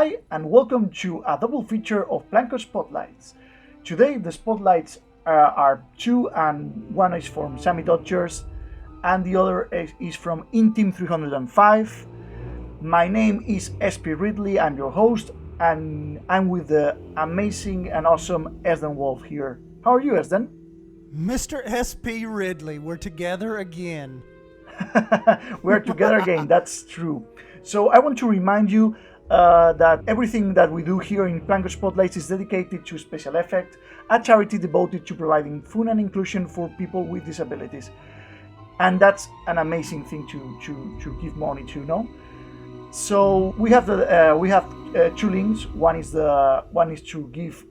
Hi, and welcome to a double feature of PlanCo Spotlights. Today, the spotlights are two, and one is from Sammy Dodgers, and the other is from Intim 305. My name is SPRidley, I'm your host, and I'm with the amazing and awesome Sdanwolf here. How are you, Sdan? Mr. SPRidley, we're together again. We're together again, that's true. So I want to remind you that everything that we do here in PlanCo Spotlights is dedicated to Special Effect, a charity devoted to providing fun and inclusion for people with disabilities. And that's an amazing thing to give money to, no? So we have two links. One is to give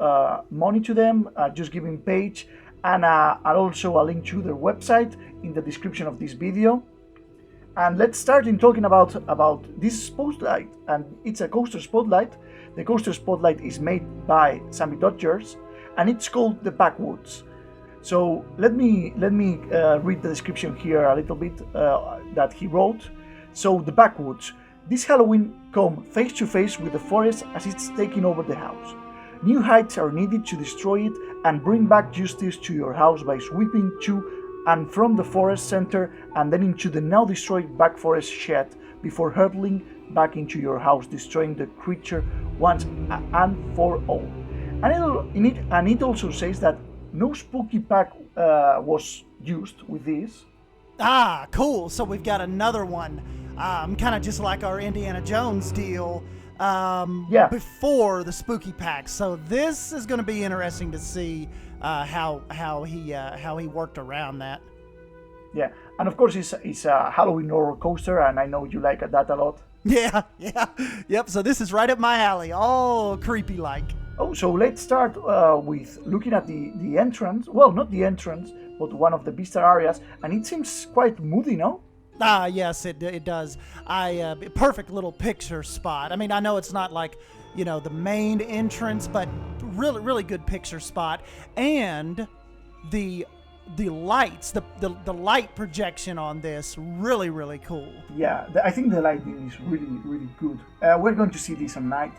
money to them, just giving page, and also a link to their website in the description of this video. And let's start in talking about this spotlight, and it's a coaster spotlight. The coaster spotlight is made by Sammy Dodgers, and it's called the Backwoods. So let me read the description here a little bit that he wrote. So the Backwoods. This Halloween, come face to face with the forest as it's taking over the house. New heights are needed to destroy it and bring back justice to your house by sweeping to and from the forest center and then into the now destroyed back forest shed before hurtling back into your house, destroying the creature once and for all. And it also says that no spooky pack was used with this. Ah, cool. So we've got another one. Kind of just like our Indiana Jones deal before the spooky pack. So this is going to be interesting to see how he worked around that. Yeah, and of course it's a Halloween roller coaster, and I know you like that a lot. Yep. So this is right up my alley, all creepy like. Oh, so let's start with looking at the entrance. Well, not the entrance, but one of the vista areas, and it seems quite moody, no? Yes, it does. Perfect little picture spot. I mean, I know it's not like, the main entrance, but really good picture spot. And the lights, the light projection on this, really cool. Yeah, I think the lighting is really good. We're going to see this at night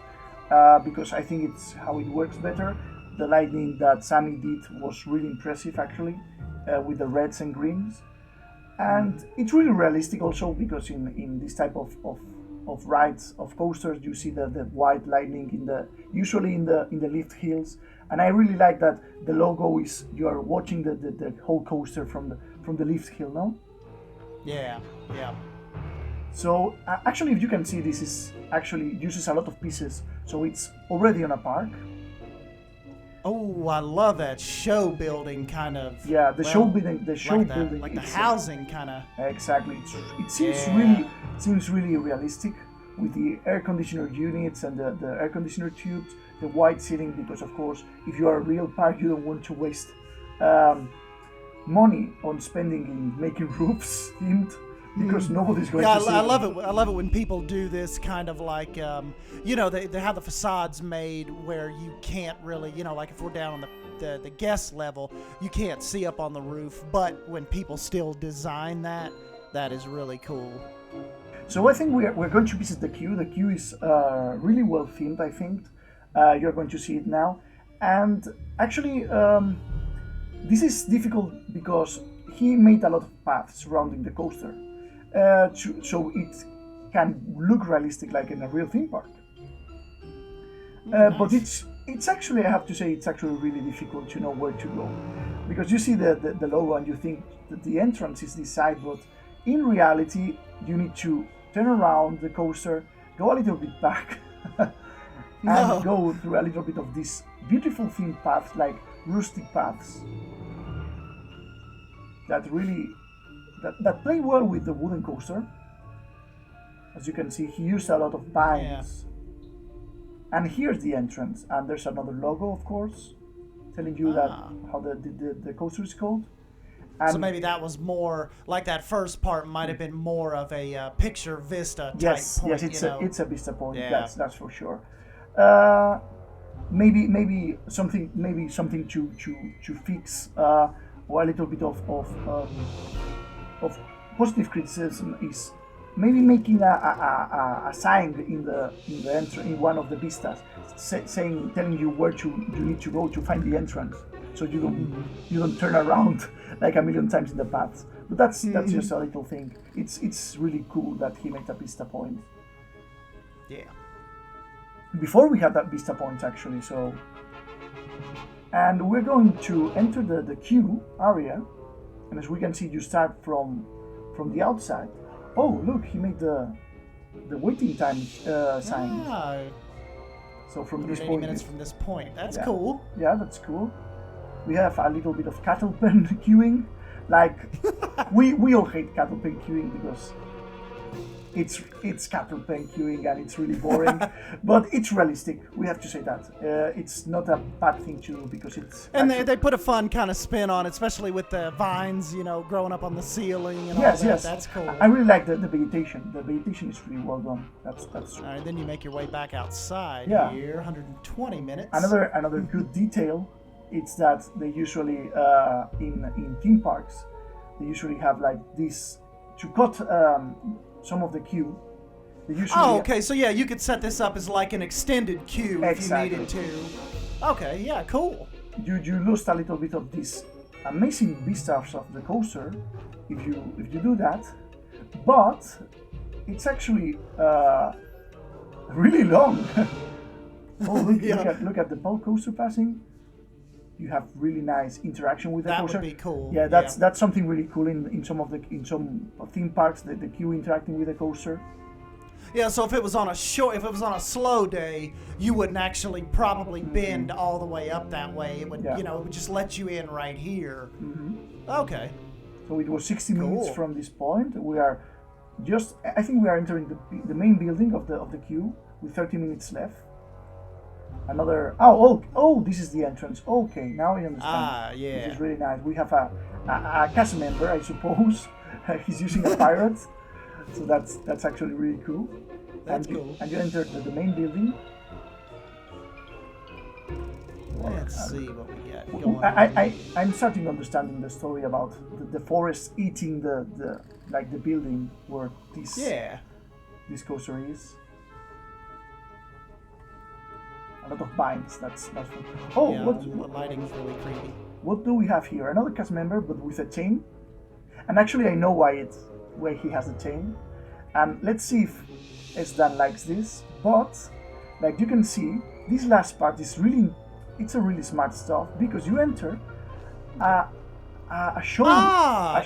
because I think it's how it works better. The lighting that Sammy did was really impressive, actually, with the reds and greens. And it's really realistic also because in this type of rides, of coasters, you see the white lightning usually in the lift hills. And I really like that the logo is you are watching the whole coaster from the lift hill, no? Yeah. So actually, if you can see, this is actually uses a lot of pieces, so it's already on a park. Oh, I love that show building kind of. Yeah, show building. Like the housing kind of. Exactly. It seems really realistic with the air conditioner units and the air conditioner tubes, the white ceiling. Because of course, if you are a real park, you don't want to waste money on spending in making roofs themed. Because nobody's going to see I love it. I love it when people do this kind of like, they have the facades made where you can't really, like if we're down on the guest level, you can't see up on the roof. But when people still design that is really cool. So I think we're going to visit the queue. The queue is really well themed, I think. You're going to see it now. And actually, this is difficult because he made a lot of paths surrounding the coaster. So it can look realistic like in a real theme park. Nice. But it's actually, I have to say, it's actually really difficult to know where to go. Because you see the logo and you think that the entrance is this side, but in reality, you need to turn around the coaster, go a little bit back, and go through a little bit of this beautiful theme paths, like rustic paths. That play well with the wooden coaster. As you can see, he used a lot of pines. Yeah. And here's the entrance, and there's another logo, of course, telling you that how the coaster is called. And so maybe that was more like that first part might have been more of a picture vista type point. Yes, it's a vista point. Yeah. That's for sure. Maybe something to fix or a little bit of positive criticism is maybe making a sign in one of the vistas, saying, telling you where you need to go to find the entrance, so you don't turn around like a million times in the paths. But that's just a little thing. It's really cool that he made a vista point. Yeah. Before we had that vista point actually, so. And we're going to enter the queue area, and as we can see, you start from the outside. Oh, look, he made the waiting time sign. Ah, So from this 80 point, minutes from this point. That's yeah. cool. Yeah, that's cool. We have a little bit of cattle pen queuing. Like we all hate cattle pen queuing because it's cattle pen queuing and it's really boring. But it's realistic. We have to say that it's not a bad thing to do because it's. And they put a fun kind of spin on it, especially with the vines, growing up on the ceiling and all that. Yes. That's cool. I really like the vegetation. The vegetation is really well done. That's. All right, then you make your way back outside here, 120 minutes. Another good detail is that they usually in theme parks they usually have like this to cut some of the queue. They usually okay. So yeah, you could set this up as like an extended queue if you needed to. Okay, yeah, cool. You lose a little bit of this amazing vistas of the coaster if you do that, but it's actually really long. Oh, look at the pole coaster passing. You have really nice interaction with the coaster. That would be cool. Yeah, that's something really cool in some theme parks. The queue interacting with the coaster. Yeah, so if it was on a slow day, you wouldn't actually probably bend all the way up that way. It would, it would just let you in right here. Mm-hmm. Okay. So it was 60 minutes from this point. I think we are entering the main building of the queue with 30 minutes left. This is the entrance. Okay, now I understand. Yeah. This is really nice. We have a cast member, I suppose. He's using a pirate, so that's actually really cool. That's cool. And you enter the main building. Let's see what we got going on. I'm starting understanding the story about the forest eating the building where this coaster is. A lot of vines. That's fun. The lighting is really creepy. What do we have here? Another cast member, but with a chain. And actually, I know why he has a chain. And let's see if Sdan likes this. But like you can see, this last part is it's a really smart stuff because you enter a show.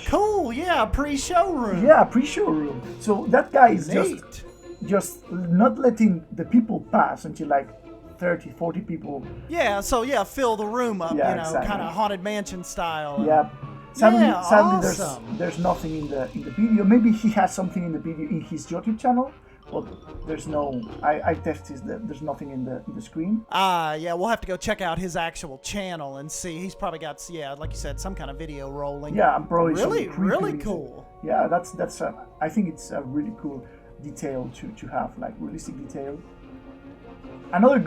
Cool. Yeah, pre-show room. Yeah, pre-show room. So that guy is Neat. just not letting the people pass until like 30, 40 people. Yeah, so fill the room up, exactly. kind of Haunted Mansion style. Yeah. Sadly, awesome. there's nothing in the video. Maybe he has something in the video in his YouTube channel, but there's no. I tested there's nothing in the screen. We'll have to go check out his actual channel and see. He's probably got like you said, some kind of video rolling. Yeah, I'm probably really cool. Yeah, that's I think it's a really cool detail to have, like realistic detail. Another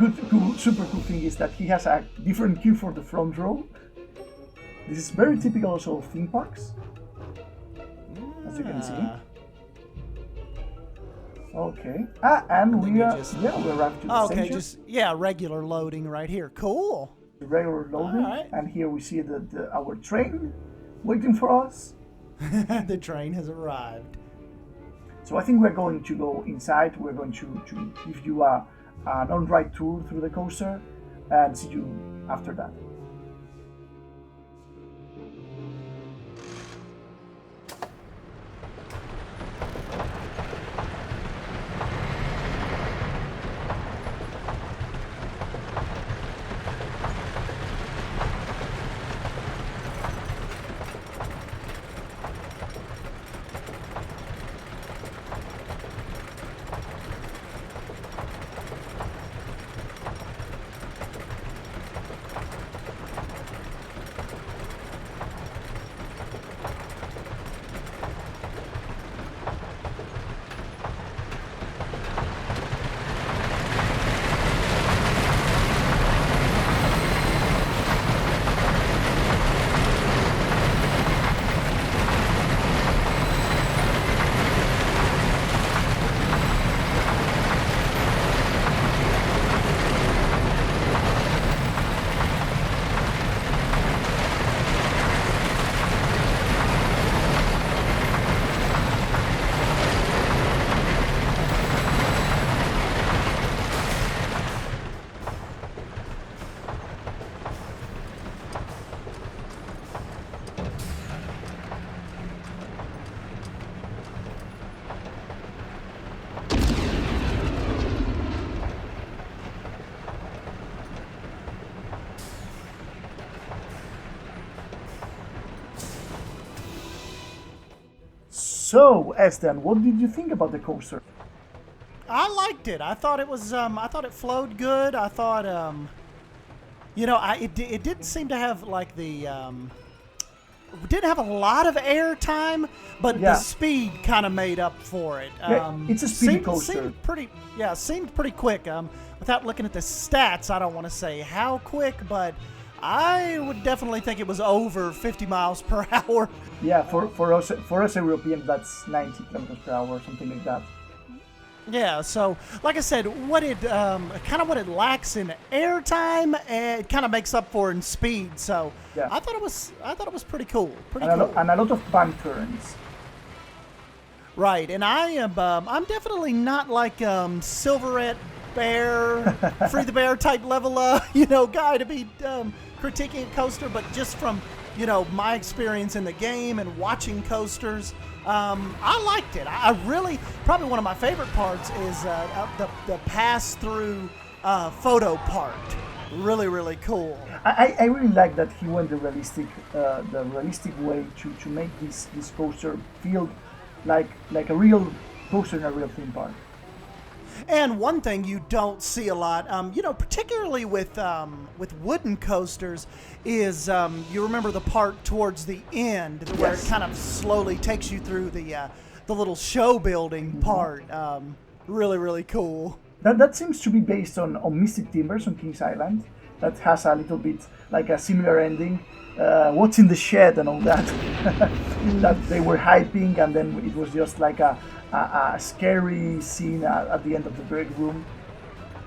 super cool thing is that he has a different queue for the front row. This is very typical also of theme parks, as you can see. Okay. And we arrived to the station. Regular loading right here. Cool. The regular loading, and here we see our train waiting for us. The train has arrived. So I think we're going to go inside. We're going to give you an on-ride tour through the coaster, and see you after that. So, Sdan, what did you think about the coaster? I liked it. I thought it was. I thought it flowed good. I thought. It didn't seem to have like the. Didn't have a lot of air time, but the speed kind of made up for it. It's a speedy coaster. Seemed pretty quick. Without looking at the stats, I don't want to say how quick, but I would definitely think it was over 50 miles per hour. Yeah, for us Europeans, that's 90 kilometers per hour, something like that. Yeah, so like I said, what it lacks in airtime, it kind of makes up for in speed. So yeah. I thought it was pretty cool, and a lot of bank turns. Right, and I'm definitely not like Silverette Bear, Free the Bear type level guy to be critiquing a coaster, but just from my experience in the game and watching coasters. I liked it. I really, probably one of my favorite parts is the pass through photo part. Really, really cool. I really like that he went the realistic way to make this coaster feel like a real coaster in a real theme park. And one thing you don't see a lot, particularly with wooden coasters, is you remember the part towards the end where it kind of slowly takes you through the little show building part. Really, really cool. That seems to be based on Mystic Timbers on Kings Island. That has a little bit like a similar ending. What's in the shed and all that. That they were hyping, and then it was just like a scary scene at the end of the break room.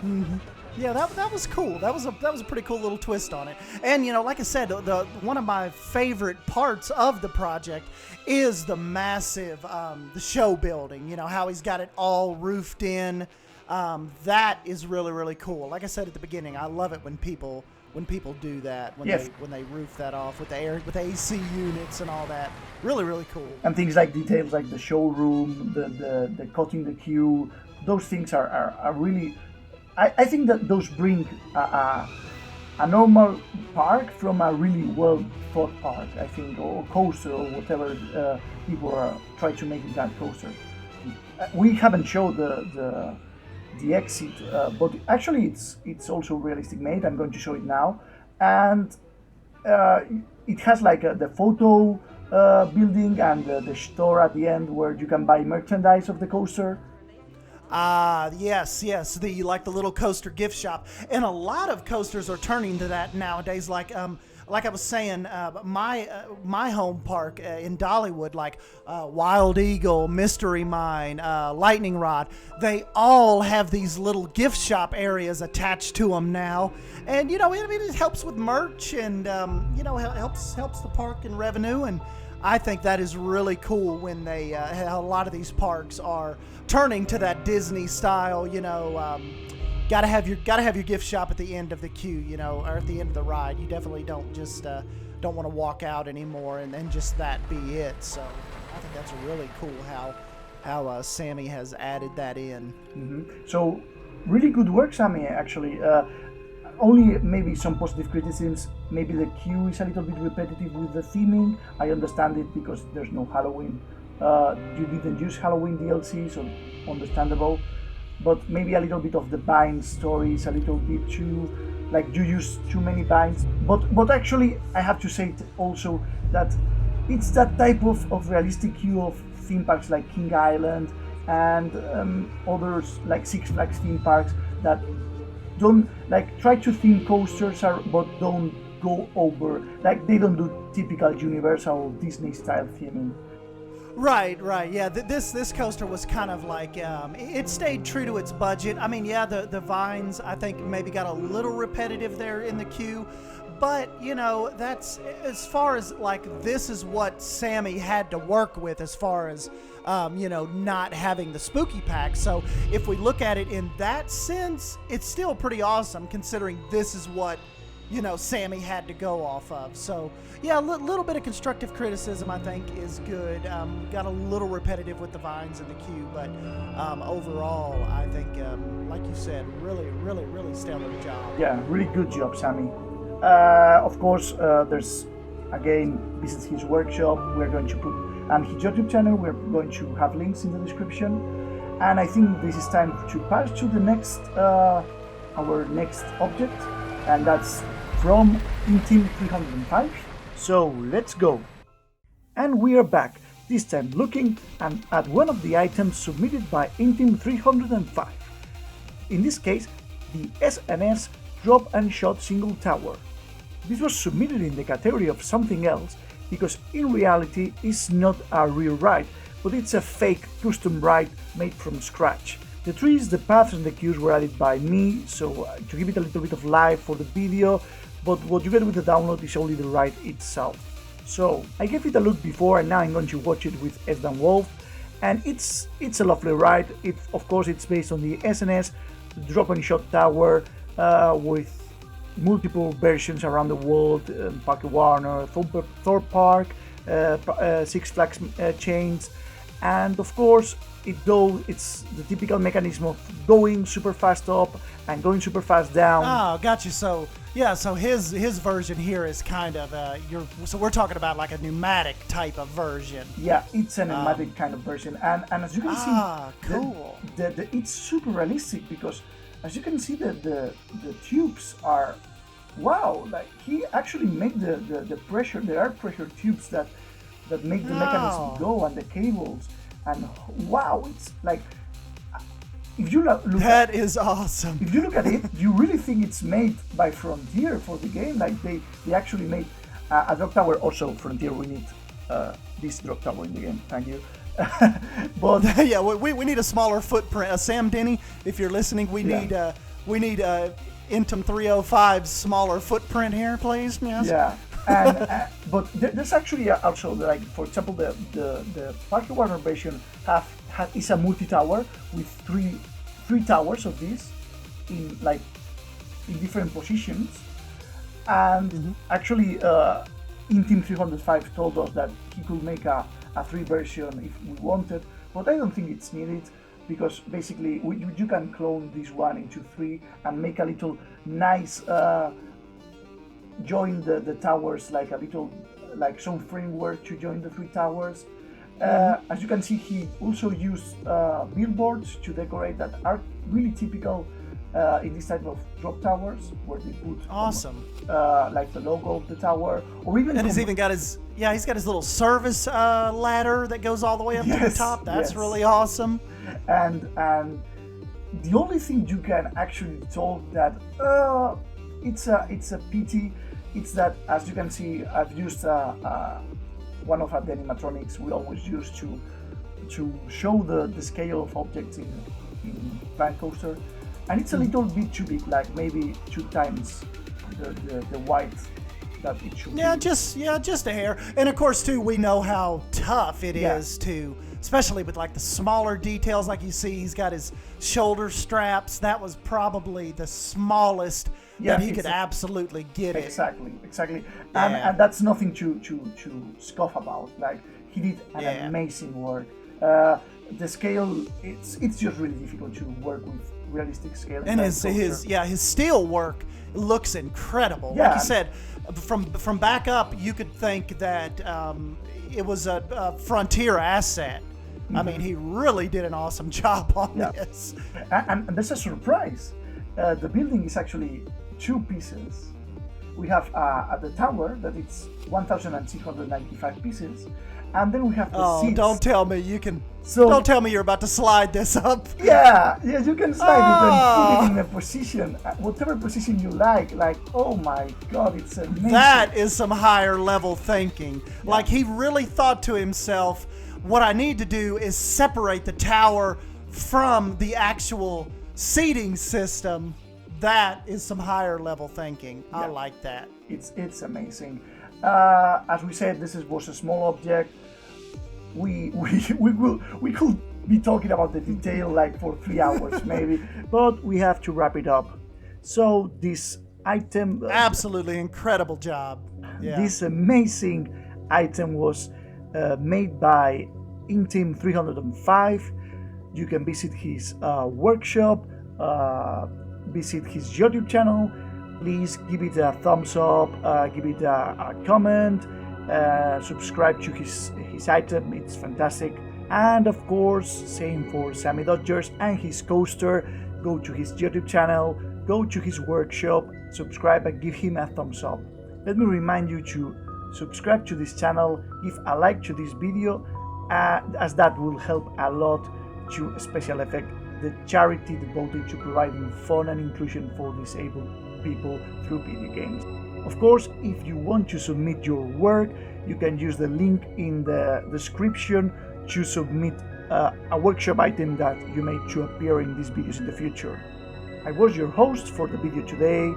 Mm-hmm. Yeah, that was cool. That was a pretty cool little twist on it. And like I said, the one of my favorite parts of the project is the massive the show building. How he's got it all roofed in. That is really, really cool. Like I said at the beginning, I love it when people do that, when they roof that off with the AC units and all that. Really, really cool. And things like details like the showroom, the cutting the queue, those things are really. I think that those bring a normal park from a really well thought park, I think, or coaster, or whatever people are trying to make in that coaster. We haven't showed the exit, but actually it's also realistic made. I'm going to show it now, and it has like the photo building and the store at the end where you can buy merchandise of the coaster. Yes, the little coaster gift shop, and a lot of coasters are turning to that nowadays. Like I was saying, my home park in Dollywood, like Wild Eagle, Mystery Mine, Lightning Rod, they all have these little gift shop areas attached to them now, and it helps with merch and helps the park in revenue, and I think that is really cool when they a lot of these parks are turning to that Disney style. Gotta have your gift shop at the end of the queue, or at the end of the ride. You definitely don't just don't want to walk out anymore and then just that be it. So I think that's really cool how Sammy has added that in. Mm-hmm. So really good work, Sammy. Actually, only maybe some positive criticisms. Maybe the queue is a little bit repetitive with the theming. I understand it because there's no Halloween. You didn't use Halloween DLC, so understandable. But maybe a little bit of the bind story is a little bit too, like you use too many binds. But actually, I have to say also that it's that type of realistic queue of theme parks like King Island and others like Six Flags theme parks that don't try to theme coasters but don't go over, they don't do typical Universal Disney style theming. Right, yeah. This coaster was kind of like it stayed true to its budget. I mean, yeah, the vines I think maybe got a little repetitive there in the queue, but that's as far as this is what Sammy had to work with as far as not having the spooky pack. So if we look at it in that sense, it's still pretty awesome considering this is what Sammy had to go off of. So yeah, a little bit of constructive criticism I think is good. Got a little repetitive with the vines in the queue, but overall I think like you said, really stellar job. Yeah, really good job, Sammy. Of course, there's again, this is his workshop. We're going to put and his YouTube channel. We're going to have links in the description. And I think this is time to pass to the next, our next object, and that's from Team 305. So let's go. And we are back, this time looking at one of the items submitted by Team 305. In this case, the SNS Drop and Shot Single Tower. This was submitted in the category of something else because in reality it's not a real ride, but it's a fake custom ride made from scratch. The trees, the paths and the cues were added by me, so to give it a little bit of life for the video, but what you get with the download is only the ride itself. So I gave it a look before and now I'm going to watch it with Sdanwolf, and it's a lovely ride. Of course it's based on the SNS Drop and Shot Tower with multiple versions around the world, Park Warner, Thor Park, Six Flags chains, and of course it's the typical mechanism of going super fast up and going super fast down. Oh, got you. So yeah, so his version here is kind of so we're talking about like a pneumatic type of version. Yeah, it's a pneumatic kind of version, and as you can see, cool. It's super realistic because as you can see the tubes are, wow, like he actually made the pressure, the air pressure tubes that make the mechanism go, and the cables, and wow, it's like, if you look that is awesome. If you look at it, you really think it's made by Frontier for the game. Like they actually made a drop tower. Also, Frontier, we need this drop tower in the game. Thank you. But yeah, we need a smaller footprint. Sam Denny, if you're listening, we need Intim 305's smaller footprint here, please. Yes. Yeah. And but there's actually also, like, for example, the Park Warner version is a multi-tower with three towers of this in different positions, and actually Team 305 told us that he could make a 3 version if we wanted, but I don't think it's needed, because basically you can clone this one into 3 and make a little nice join the towers, like a little, like some framework to join the 3 towers. As you can see, he also used billboards to decorate that are really typical in this type of drop towers, where they put like the logo of the tower, or even, and he's even got his he's got his little service ladder that goes all the way up to the top. That's really awesome. And the only thing you can actually talk that it's a pity, it's that, as you can see, I've used one of the animatronics we always use to show the scale of objects in PlanCo, and it's a little bit too big, like maybe 2 times the width that it should be. Just a hair. And of course too, we know how tough it is to, especially with like the smaller details, like you see he's got his shoulder straps. That was probably the smallest that he could absolutely get it. Exactly. And that's nothing to scoff about. Like, he did an amazing work. The scale, it's just really difficult to work with realistic scale. And his steel work looks incredible. Yeah. Like you said, from back up, you could think that it was a Frontier asset. I mean, he really did an awesome job on this. And there's a surprise. The building is actually 2 pieces. We have at the tower that it's 1,695 pieces, and then we have the seats. Don't tell me you can. Don't tell me you're about to slide this up. Yeah, you can slide it and put it in a position, whatever position you like. Like, oh my God, it's amazing. That is some higher level thinking. Yeah. Like, he really thought to himself, what I need to do is separate the tower from the actual seating system. That is some higher level thinking. Yeah. I like that. It's amazing. As we said, this was a small object. We could be talking about the detail like for 3 hours maybe, but we have to wrap it up. So this item, absolutely incredible job. Yeah. This amazing item was made by Team 305. You can visit his workshop, visit his YouTube channel. Please give it a thumbs up, give it a comment, subscribe to his item, it's fantastic. And of course, same for Sammy Dodgers and his coaster. Go to his YouTube channel, go to his workshop, subscribe and give him a thumbs up. Let me remind you to subscribe to this channel, give a like to this video, as that will help a lot to Special Effect, the charity devoted to providing fun and inclusion for disabled people through video games. Of course, if you want to submit your work, you can use the link in the description to submit a workshop item that you made to appear in these videos in the future. I was your host for the video today.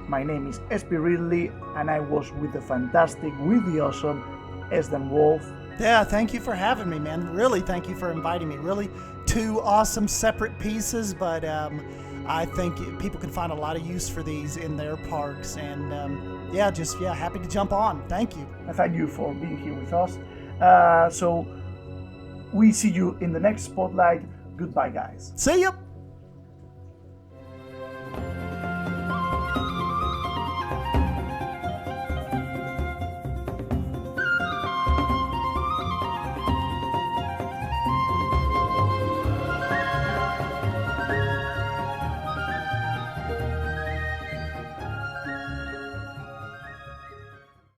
My name is SPRidley, and I was with the fantastic, with the awesome Sdanwolf. Yeah, thank you for having me, man. Really, thank you for inviting me. Really, two awesome separate pieces, but I think people can find a lot of use for these in their parks. And happy to jump on. Thank you. And thank you for being here with us. So we see you in the next Spotlight. Goodbye, guys. See ya.